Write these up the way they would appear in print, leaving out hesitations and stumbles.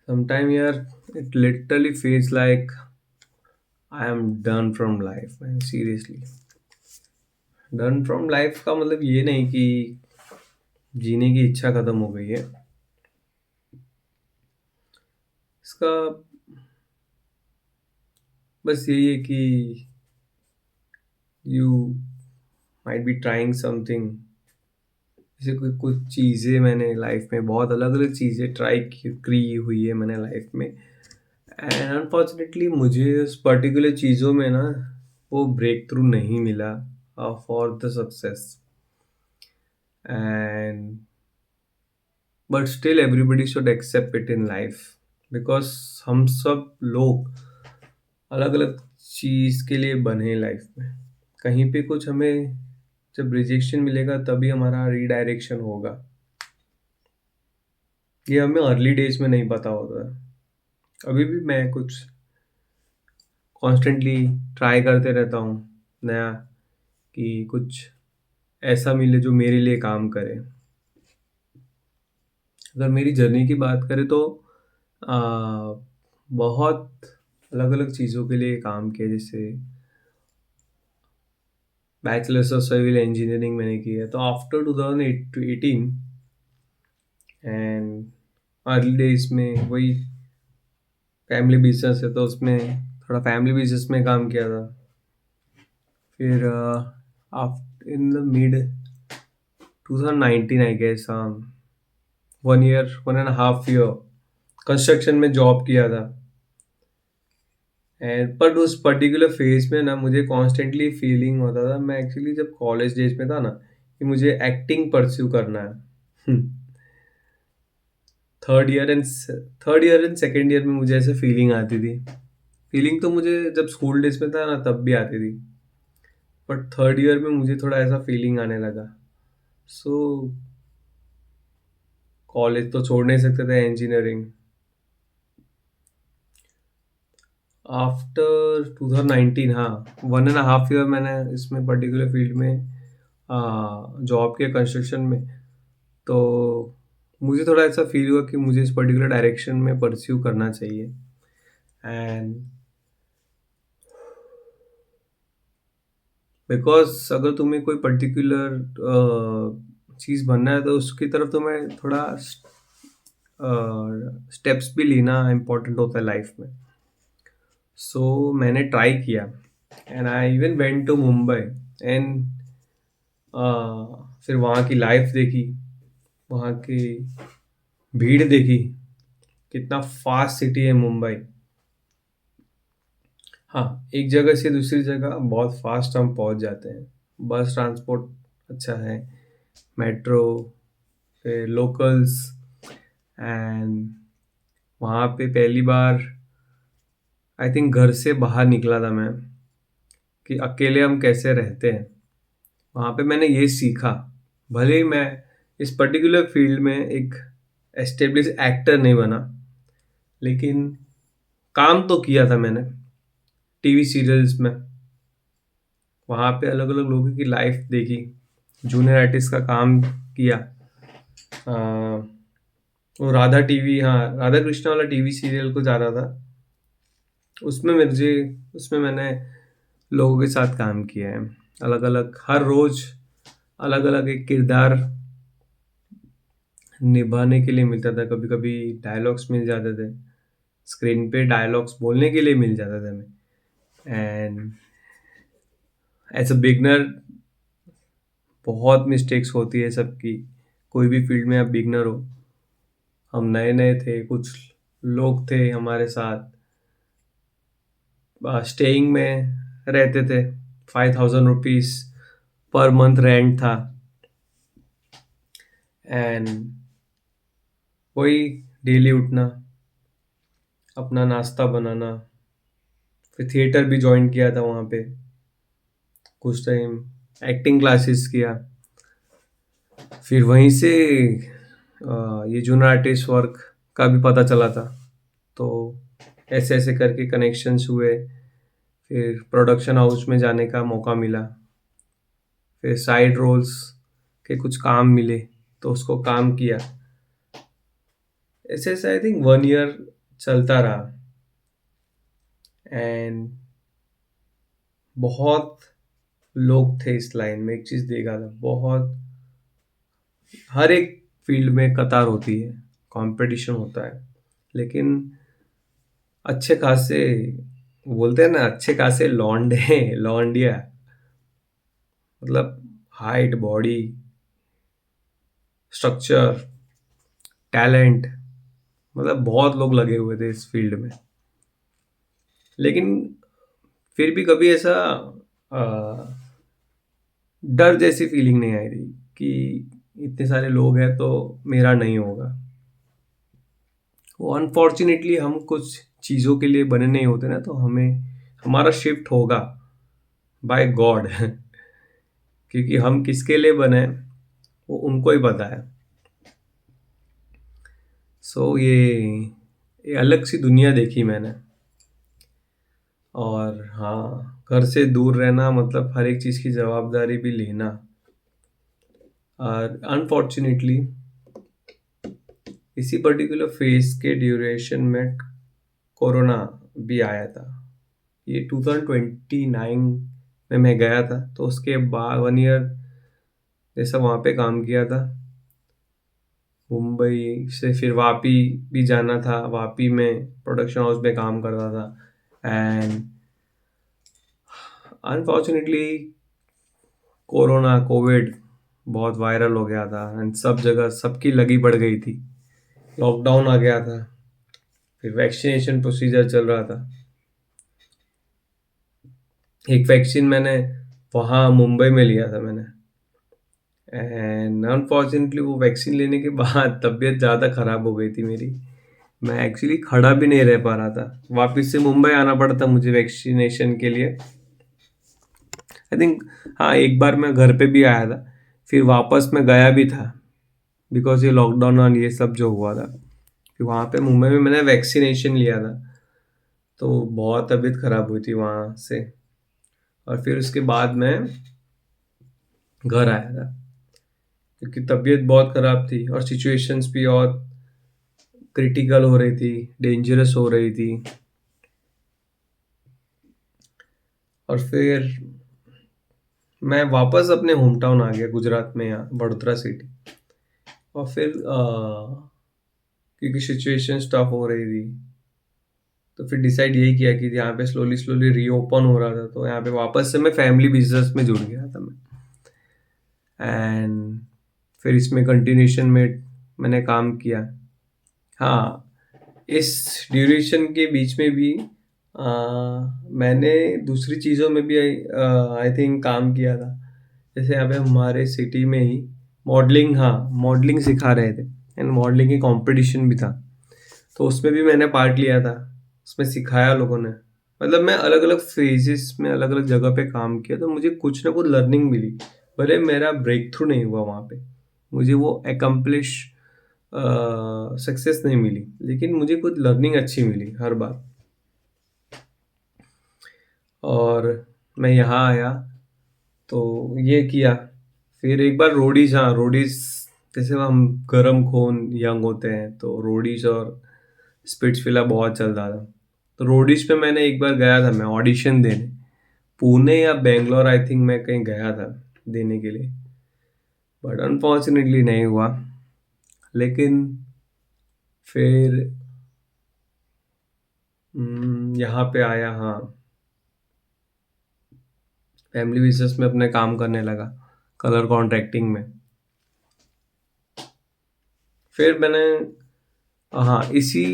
Sometime यार it literally feels like I am done from life man, seriously. Done from life का मतलब ये नहीं कि जीने की इच्छा खत्म हो गई है। इसका बस यही है कि you might be trying something. जैसे कोई कुछ चीज़ें मैंने लाइफ में बहुत अलग अलग चीज़ें ट्राई की हुई है मैंने लाइफ में। एंड अनफॉर्चुनेटली मुझे उस पर्टिकुलर चीज़ों में ना वो ब्रेक थ्रू नहीं मिला for the success. And but still everybody should accept it in life, because हम सब लोग अलग अलग चीज़ के लिए बने लाइफ में। कहीं पे कुछ हमें जब रिजेक्शन मिलेगा तभी हमारा रीडायरेक्शन होगा। ये हमें अर्ली डेज में नहीं पता होता है। अभी भी मैं कुछ कॉन्स्टेंटली ट्राई करते रहता हूँ नया, कि कुछ ऐसा मिले जो मेरे लिए काम करे। अगर मेरी जर्नी की बात करें तो आ, बहुत अलग अलग चीज़ों के लिए काम किया। जैसे बैचलर्स ऑफ सिविल इंजीनियरिंग मैंने की है तो आफ्टर 2018। एंड अर्ली डेज में वही फैमिली बिजनेस है तो उसमें थोड़ा फैमिली बिजनेस में काम किया था। फिर after in the mid 2019 I guess, 1 year 1.5 year construction में जॉब किया था। एंड बट उस पर्टिकुलर फेज में ना मुझे कॉन्स्टेंटली फीलिंग होता था, मैं एक्चुअली जब कॉलेज डेज में था ना, कि मुझे एक्टिंग परस्यू करना है। Third year and second year में मुझे ऐसे फीलिंग आती थी। फीलिंग तो मुझे जब स्कूल डेज में था ना तब भी आती थी, बट थर्ड ईयर में मुझे थोड़ा ऐसा फीलिंग आने लगा। सो कॉलेज तो छोड़ नहीं सकते थे इंजीनियरिंग। आफ्टर 2019, हाँ, 1.5 ईयर मैंने इसमें पर्टिकुलर फील्ड में जॉब किया कंस्ट्रक्शन में। तो मुझे थोड़ा ऐसा फील हुआ कि मुझे इस पर्टिकुलर डायरेक्शन में परस्यू करना चाहिए। एंड बिकॉज अगर तुम्हें कोई पर्टिकुलर चीज़ बनना है तो उसकी तरफ तुम्हें थोड़ा स्टेप्स भी लेना इम्पोर्टेंट होता है लाइफ में। सो मैंने ट्राई किया and I even went to Mumbai. And फिर वहाँ की लाइफ देखी, वहाँ की भीड़ देखी, कितना फास्ट सिटी है मुंबई। हाँ, एक जगह से दूसरी जगह बहुत फास्ट हम पहुँच जाते हैं। बस ट्रांसपोर्ट अच्छा है, मेट्रो, फिर लोकल्स। एंड वहाँ पे पहली बार आई थिंक घर से बाहर निकला था मैं, कि अकेले हम कैसे रहते हैं। वहाँ पे मैंने ये सीखा। भले ही मैं इस पर्टिकुलर फील्ड में एक एस्टेब्लिश एक्टर नहीं बना, लेकिन काम तो किया था मैंने टीवी सीरियल्स में। वहाँ पे अलग अलग लोगों की लाइफ देखी, जूनियर आर्टिस्ट का काम किया। वो राधा टीवी, हाँ, राधा कृष्णा वाला टीवी सीरियल को ज़्यादा था। उसमें मुझे उसमें मैंने लोगों के साथ काम किया है। अलग अलग हर रोज अलग अलग एक किरदार निभाने के लिए मिलता था। कभी कभी डायलॉग्स मिल जाते थे, स्क्रीन पे डायलॉग्स बोलने के लिए मिल जाता था हमें। एंड एज अ बिगनर बहुत मिस्टेक्स होती है सबकी। कोई भी फील्ड में आप बिगनर हो, हम नए नए थे, कुछ लोग थे हमारे साथ स्टेइंग में रहते थे। 5,000 रुपीज पर मंथ रेंट था। एंड वही डेली उठना, अपना नाश्ता बनाना, फिर थिएटर भी ज्वाइन किया था वहाँ पे कुछ टाइम, एक्टिंग क्लासेस किया। फिर वहीं से ये जूनियर आर्टिस्ट वर्क का भी पता चला था। तो ऐसे ऐसे करके कनेक्शंस हुए, फिर प्रोडक्शन हाउस में जाने का मौका मिला। फिर साइड रोल्स के कुछ काम मिले तो उसको काम किया। ऐसे ऐसे आई थिंक 1 ईयर चलता रहा। एंड बहुत लोग थे इस लाइन में। एक चीज़ देखा था, बहुत हर एक फील्ड में कतार होती है, कंपटीशन होता है, लेकिन अच्छे खासे, बोलते हैं ना, अच्छे खासे लौंडे लौंडिया, मतलब हाइट, बॉडी स्ट्रक्चर, टैलेंट, मतलब बहुत लोग लगे हुए थे इस फील्ड में। लेकिन फिर भी कभी ऐसा अ, डर जैसी फीलिंग नहीं आई थी कि इतने सारे लोग हैं तो मेरा नहीं होगा। वो अनफॉर्चुनेटली हम कुछ चीज़ों के लिए बने नहीं होते ना, तो हमें हमारा शिफ्ट होगा बाय गॉड क्योंकि हम किसके लिए बने वो उनको ही पता है। सो ये अलग सी दुनिया देखी मैंने। और हाँ, घर से दूर रहना मतलब हर एक चीज़ की जवाबदारी भी लेना। और अनफॉर्चुनेटली इसी पर्टिकुलर फेज के ड्यूरेशन में कोरोना भी आया था। ये 2029 में मैं गया था, तो उसके बाद 1 ईयर जैसा वहाँ पे काम किया था। मुंबई से फिर वापी भी जाना था, वापी में प्रोडक्शन हाउस में काम करता था। एंड अनफॉर्चुनेटली कोरोना, कोविड बहुत वायरल हो गया था एंड सब जगह सबकी लगी पड़ गई थी। लॉकडाउन आ गया था, फिर वैक्सीनेशन प्रोसीजर चल रहा था। एक वैक्सीन मैंने वहाँ मुंबई में लिया था मैंने। एंड अनफॉर्चुनेटली वो वैक्सीन लेने के बाद तबीयत ज़्यादा ख़राब हो गई थी मेरी। मैं एक्चुअली खड़ा भी नहीं रह पा रहा था। वापस से मुंबई आना पड़ा था मुझे वैक्सीनेशन के लिए। आई थिंक हाँ, एक बार मैं घर पे भी आया था, फिर वापस मैं गया भी था बिकॉज ये लॉकडाउन और ये सब जो हुआ था। फिर वहाँ पे मुंबई में मैंने वैक्सीनेशन लिया था, तो बहुत तबीयत खराब हुई थी वहाँ से। और फिर उसके बाद मैं घर आया था क्योंकि तबीयत बहुत खराब थी और सिचुएशंस भी और क्रिटिकल हो रही थी, डेंजरस हो रही थी। और फिर मैं वापस अपने होम टाउन आ गया गुजरात में, यहाँ बड़ोदरा सिटी। और फिर क्योंकि सिचुएशन टफ हो रही थी, तो फिर डिसाइड यही किया कि यहाँ पे स्लोली स्लोली रीओपन हो रहा था, तो यहाँ पे वापस से मैं फैमिली बिजनेस में जुड़ गया था मैं। एंड फिर इसमें कंटिन्यूशन में मैंने काम किया। हाँ, इस ड्यूरेशन के बीच में भी मैंने दूसरी चीज़ों में भी आई थिंक काम किया था। जैसे यहाँ पे हमारे सिटी में ही मॉडलिंग, हाँ, मॉडलिंग सिखा रहे थे एंड मॉडलिंग की कंपटीशन भी था, तो उसमें भी मैंने पार्ट लिया था। उसमें सिखाया लोगों ने। मतलब मैं अलग अलग फेजेस में अलग अलग जगह पे काम किया, तो मुझे कुछ ना कुछ लर्निंग मिली। भले मेरा ब्रेक थ्रू नहीं हुआ वहाँ पे, मुझे वो एकम्प्लिश सक्सेस नहीं मिली, लेकिन मुझे कुछ लर्निंग अच्छी मिली हर बार। और मैं यहाँ आया तो ये किया। फिर एक बार रोडीज, हाँ रोडीज, जैसे हम गरम खून यंग होते हैं तो रोडीज और स्पिट्सविला बहुत चल रहा था। तो रोडीज पे मैंने एक बार गया था मैं ऑडिशन देने, पुणे या बेंगलोर आई थिंक मैं कहीं गया था देने के लिए, बट अनफॉर्चुनेटली नहीं हुआ। लेकिन फिर यहाँ पे आया, हाँ, फैमिली बिजनेस में अपने काम करने लगा, कलर कॉन्ट्रैक्टिंग में। फिर मैंने, हाँ, इसी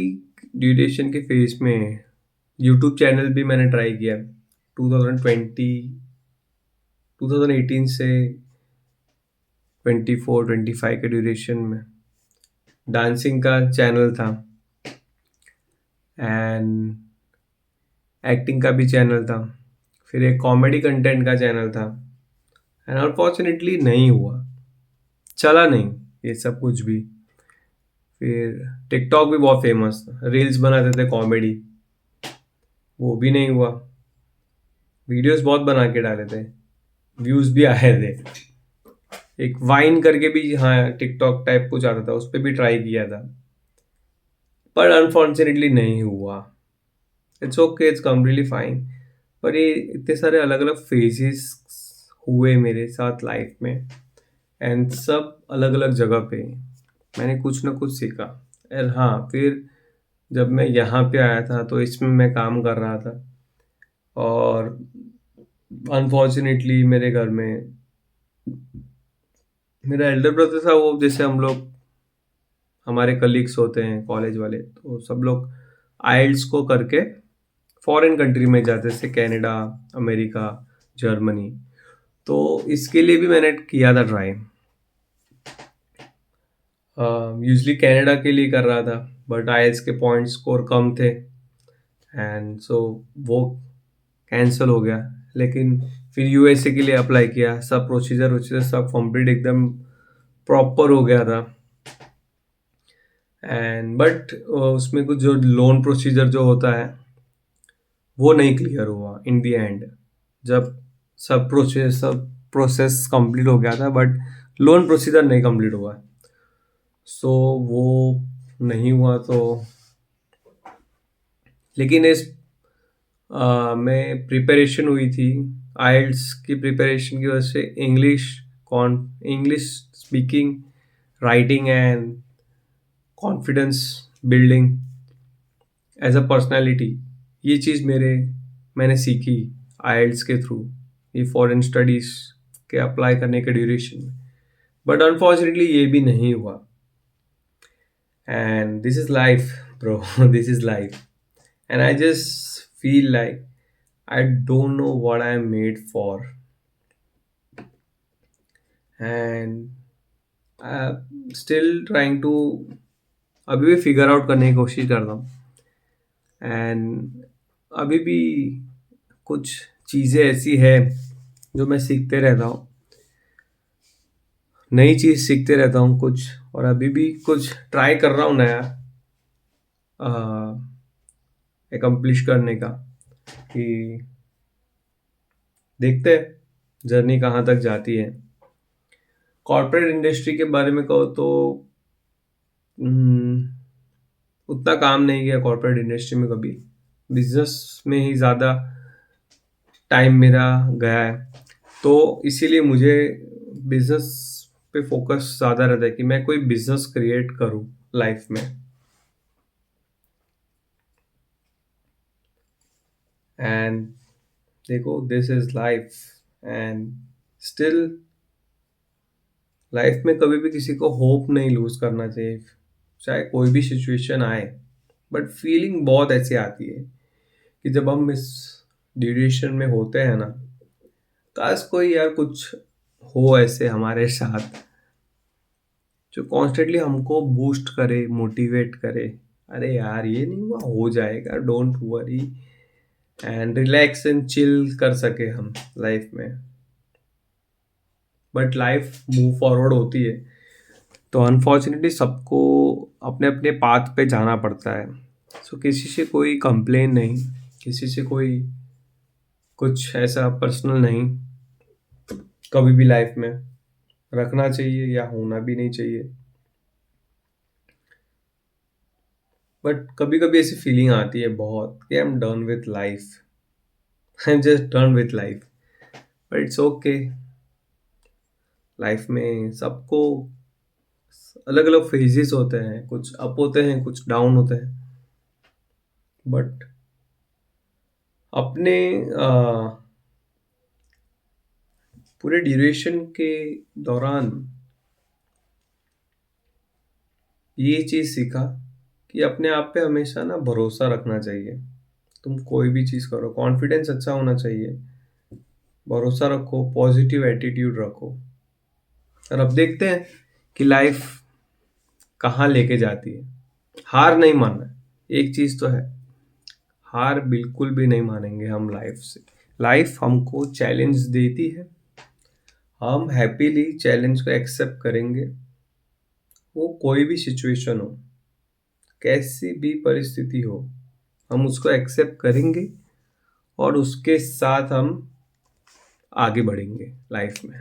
ड्यूरेशन के फेज में यूट्यूब चैनल भी मैंने ट्राई किया 2020 2018 से 24-25 के ड्यूरेशन में। डांसिंग का चैनल था एंड एक्टिंग का भी चैनल था, फिर एक कॉमेडी कंटेंट का चैनल था। एंड अनफॉर्चुनेटली नहीं हुआ, चला नहीं ये सब कुछ भी। फिर टिकटॉक भी बहुत फेमस था, रील्स बनाते थे कॉमेडी, वो भी नहीं हुआ। वीडियोस बहुत बना के डाले थे, व्यूज भी आए थे। एक वाइन करके भी, हाँ, टिकटॉक टाइप कुछ आता था, उस पर भी ट्राई किया था। पर अनफॉर्चुनेटली नहीं हुआ। It's okay, it's completely fine. पर ये इतने सारे अलग अलग फेजेस हुए मेरे साथ लाइफ में, एंड सब अलग अलग जगह पे मैंने कुछ ना कुछ सीखा। और हाँ, फिर जब मैं यहाँ पे आया था तो इसमें मैं काम कर रहा था, और अनफॉर्चुनेटली मेरे घर में मेरा एल्डर ब्रदर था, वो जैसे हम लोग हमारे कलीग्स होते हैं कॉलेज वाले, तो सब लोग आइल्स को करके फॉरेन कंट्री में जाते, जैसे कनाडा, अमेरिका, जर्मनी। तो इसके लिए भी मैंने किया था ट्राई। यूजली कनाडा के लिए कर रहा था, बट आइल्स के पॉइंट स्कोर कम थे, एंड सो वो कैंसिल हो गया। लेकिन फिर यूएसए के लिए अप्लाई किया, सब प्रोसीजर वोसीजर सब कंप्लीट एकदम प्रॉपर हो गया था। एंड बट उसमें कुछ जो लोन प्रोसीजर जो होता है वो नहीं क्लियर हुआ इन दी एंड। जब सब प्रोसेस कंप्लीट हो गया था, बट लोन प्रोसीजर नहीं कंप्लीट हुआ। सो वो नहीं हुआ तो, लेकिन इस में प्रिपरेशन हुई थी, आइल्स की प्रिपरेशन की वजह से English speaking, writing and confidence building as a personality, ये चीज़ मैंने सीखी आइल्स के थ्रू, ये फॉरेन स्टडीज़ के अप्लाई करने के ड्यूरेशन में। बट अनफॉर्चुनेटली ये भी नहीं हुआ, and this is life bro. This is life, and I just feel like I don't know what I'm made for, and I'm still trying to अभी भी फिगर आउट करने की कोशिश करता हूँ। एंड अभी भी कुछ चीज़ें ऐसी है जो मैं सीखते रहता हूँ, नई चीज़ सीखते रहता हूँ कुछ, और अभी भी कुछ ट्राई कर रहा हूँ नया एकम्प्लिश करने का, कि देखते हैं जर्नी कहाँ तक जाती है। कॉर्पोरेट इंडस्ट्री के बारे में कहो तो हम्म, उतना काम नहीं किया कॉर्पोरेट इंडस्ट्री में कभी, बिजनेस में ही ज़्यादा टाइम मेरा गया है। तो इसीलिए मुझे बिजनेस पे फोकस ज़्यादा रहता है कि मैं कोई बिजनेस क्रिएट करूँ लाइफ में। एंड देखो, this is life, and still life में कभी भी किसी को होप नहीं लूज करना चाहिए, चाहे कोई भी सिचुएशन आए। बट फीलिंग बहुत ऐसी आती है कि जब हम इस ड्यूरेशन में होते हैं ना, काश कोई यार कुछ हो ऐसे हमारे साथ जो कॉन्स्टेंटली हमको बूस्ट करे, मोटिवेट करे, अरे यार ये नहीं हुआ, हो जाएगा, don't worry, and relax and chill कर सके हम लाइफ में। बट लाइफ मूव फॉरवर्ड होती है, तो अनफॉर्चुनेटली सबको अपने अपने पाथ पे जाना पड़ता है। सो किसी से कोई कंप्लेन नहीं, किसी से कोई कुछ ऐसा पर्सनल नहीं, कभी भी लाइफ में रखना चाहिए या होना भी नहीं चाहिए। बट कभी कभी ऐसी फीलिंग आती है बहुत कि I am done with life, I am just done with life. But it's okay, life में सबको अलग अलग फेजेस होते हैं, कुछ अप होते हैं, कुछ डाउन होते हैं। बट अपने पूरे ड्यूरेशन के दौरान ये चीज़ सीखा कि अपने आप पे हमेशा ना भरोसा रखना चाहिए। तुम कोई भी चीज़ करो, कॉन्फिडेंस अच्छा होना चाहिए, भरोसा रखो, पॉजिटिव एटीट्यूड रखो। और अब देखते हैं कि लाइफ कहाँ लेके जाती है। हार नहीं मानना है, एक चीज़ तो है, हार बिल्कुल भी नहीं मानेंगे हम लाइफ से। लाइफ हमको चैलेंज देती है, हम हैप्पीली चैलेंज को एक्सेप्ट करेंगे। वो कोई भी सिचुएशन हो, कैसी भी परिस्थिति हो, हम उसको एक्सेप्ट करेंगे और उसके साथ हम आगे बढ़ेंगे लाइफ में।